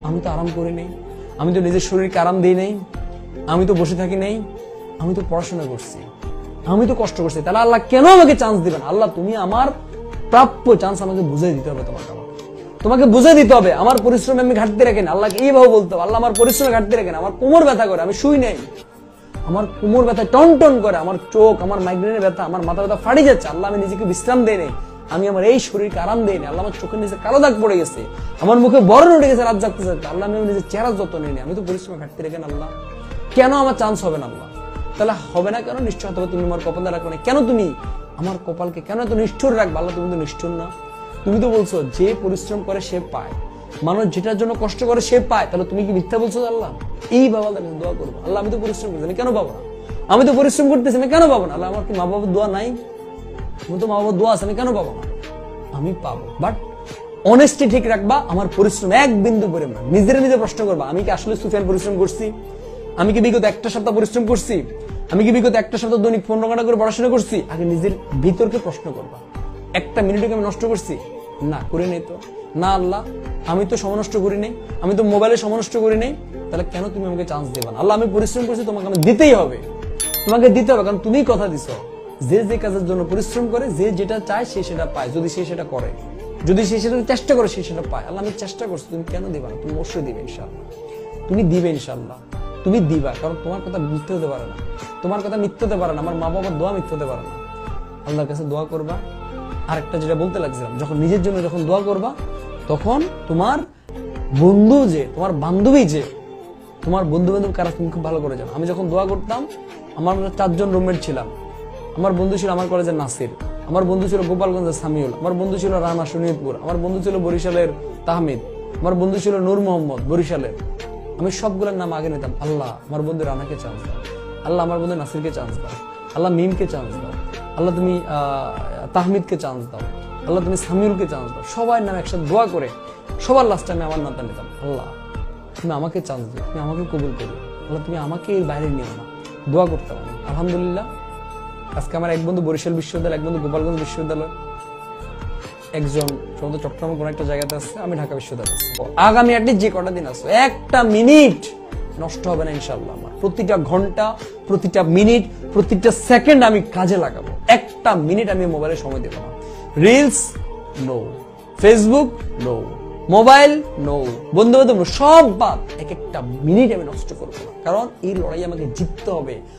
আমি তো আরাম করি নাই, আমি তো নিজের শরীরকে আরাম দিই নাই, আমি তো বসে থাকি নাই, আমি তো পড়াশোনা করছি, আমি তো কষ্ট করছি। তাহলে আল্লাহ কেন আমাকে চান্স দিবেন? আল্লাহ তুমি আমার প্রাপ্য চান্স আমাকে বুঝাই দিতে হবে, তোমাকে বুঝাই দিতে হবে। আমার পরিশ্রমে আমি ঘাটতি রাখেন, আল্লাহকে এইভাবে বলতে হবে, আল্লাহ আমার পরিশ্রমে ঘাটতি রাখেন, আমার কোমর ব্যথা করে, আমি শুই নাই, আমার কোমর ব্যথা টন টন করে, আমার চোখ, আমার মাইগ্রেনের ব্যথা, আমার মাথা ব্যথা ফাড়ি যাচ্ছে, আল্লাহ আমি নিজেকে বিশ্রাম দেই নাই, আমি আমার এই শরীরকে আরাম দেই না, আল্লাহ আমার চোখের নিচে কালো দাগ পড়ে গেছে, আমার মুখে বরণ উঠে গেছে, রাত জাগতে যাচ্ছে, আল্লাহ আমি নিজের চেহারা যত্ন নিই না, আমি তো পরিশ্রমে ঘাটতি রাখেন আল্লাহ, কেন আমার চান্স হবে না আল্লাহ? তাহলে হবে না কেন? নিশ্চয় হবে, তুমি আমার কপালে রাখবে না কেন? তুমি আমার কপালকে কেন এত নিষ্ঠুর রাখবে? আল্লাহ তুমি তো নিষ্ঠুর না, তুমি তো বলছো যে পরিশ্রম করে সে পায়, মানুষ যেটার জন্য কষ্ট করে সে পায়, তাহলে তুমি কি মিথ্যা বলছো? আল্লাহ এই বাবা দোয়া করবো, আল্লাহ আমি তো পরিশ্রম করছি, আমি কেন পাবো না? আমি তো পরিশ্রম করতেছি, আমি কেন পাবো না? আল্লাহ আমার কি মা বাবার দোয়া নাই? আমার তো মা বাবার দোয়া আছে, আমি কেন পাবো না? আমি পাবো, বাট অনেস্টি ঠিক রাখবা, আমার পরিশ্রম এক বিন্দু পরিমাণ, নিজে প্রশ্ন করবা, আমি কি আসলে সুফিয়ান পরিশ্রম করছি? আমি কি বিগত একটা সপ্তাহ পরিশ্রম করছি? আমি কি বিগত একটা সপ্তাহ দৈনিক 15 ঘন্টা করে পড়াশোনা করছি? আগে নিজের ভিতরকে প্রশ্ন করবা, একটা মিনিটকে আমি নষ্ট করছি? না, করি নাই তো। না আল্লাহ, আমি তো সময় নষ্ট করি নাই, আমি তো মোবাইলে সময় নষ্ট করি নাই, তাহলে কেন তুমি আমাকে চান্স দেবা না? আল্লাহ আমি পরিশ্রম করছি, তোমাকে আমি দিতেই হবে, তোমাকে দিতে হবে, কারণ তুমি কথা দিছো, যে যে কাজের জন্য পরিশ্রম করে, যে যেটা চায় সে সেটা পায়, যদি সে সেটা করে, যদি সে সেটা চেষ্টা করে সে সেটা পায়। আল্লাহ আমি চেষ্টা করছি, তুমি কেন দিবা না? তুমি অবশ্যই দিবে ইনশাআল্লাহ, তুমি দিবে ইনশাআল্লাহ, তুমি দিবা, কারণ তোমার কথা মিথ্যে হতে পারে না, তোমার কথা মিথ্যে হতে পারে না, আমার মা বাবার দোয়া মিথ্যে হতে পারে না। আল্লাহর কাছে দোয়া করবা। আরেকটা যেটা বলতে লাগছিলাম, যখন নিজের জন্য যখন দোয়া করবা, তখন তোমার বন্ধু যে, তোমার বান্ধবী যে, তোমার বন্ধু বান্ধব কারা তুমি খুব ভালো করে জানো। আমি যখন দোয়া করতাম, আমার 4 জন রুমমেট ছিলাম, আমার বন্ধু ছিল আমার কলেজের নাসির, আমার বন্ধু ছিল গোপালগঞ্জের সামিউল, আমার বন্ধু ছিল রানা শরীয়তপুর, আমার বন্ধু ছিল বরিশালের তাহমিদ, আমার বন্ধু ছিল নূর মোহাম্মদ বরিশালের। আমি সবগুলোর নাম আগে নিতাম। আল্লাহ আমার বন্ধু রানাকে চান্স দাও, আল্লাহ আমার বন্ধু নাসিরকে চান্স দাও, আল্লাহ মিমকে চান্স দাও, আল্লাহ তুমি তাহমিদকে চান্স দাও, আল্লাহ তুমি সামিউলকে চান্স দাও। সবার নাম একসাথে দোয়া করে সবার লাস্টে আমি আমার নামটা নিতাম। আল্লাহ তুমি আমাকে চান্স দিও, তুমি আমাকে কবুল করো, আল্লাহ তুমি আমাকে এর বাইরে নিও না। দোয়া করতাম আমি। আলহামদুলিল্লাহ আজকে আমার এক বন্ধু বরিশাল বিশ্ববিদ্যালয়, এক বন্ধু গোপালগঞ্জ বিশ্ববিদ্যালয়, একজন সম্ভবত চট্টগ্রামের কোন একটা জায়গাতে আছে, আমি ঢাকা বিশ্ববিদ্যালয়ে আছি। আগামী অ্যাটলিস্ট যে কটা দিন আছে, একটা মিনিট নষ্ট হবে না ইনশাআল্লাহ। আমার প্রতিটা ঘন্টা, প্রতিটা মিনিট, প্রতিটা সেকেন্ড আমি কাজে লাগাবো। একটা মিনিট আমি মোবাইলে সময় দেবো না। Reels no, Facebook no, mobile no, বন্ধু বান্ধব সব বাদ, এক একটা মিনিট আমি নষ্ট করবো না, কারণ এই লড়াই আমাকে জিততে হবে।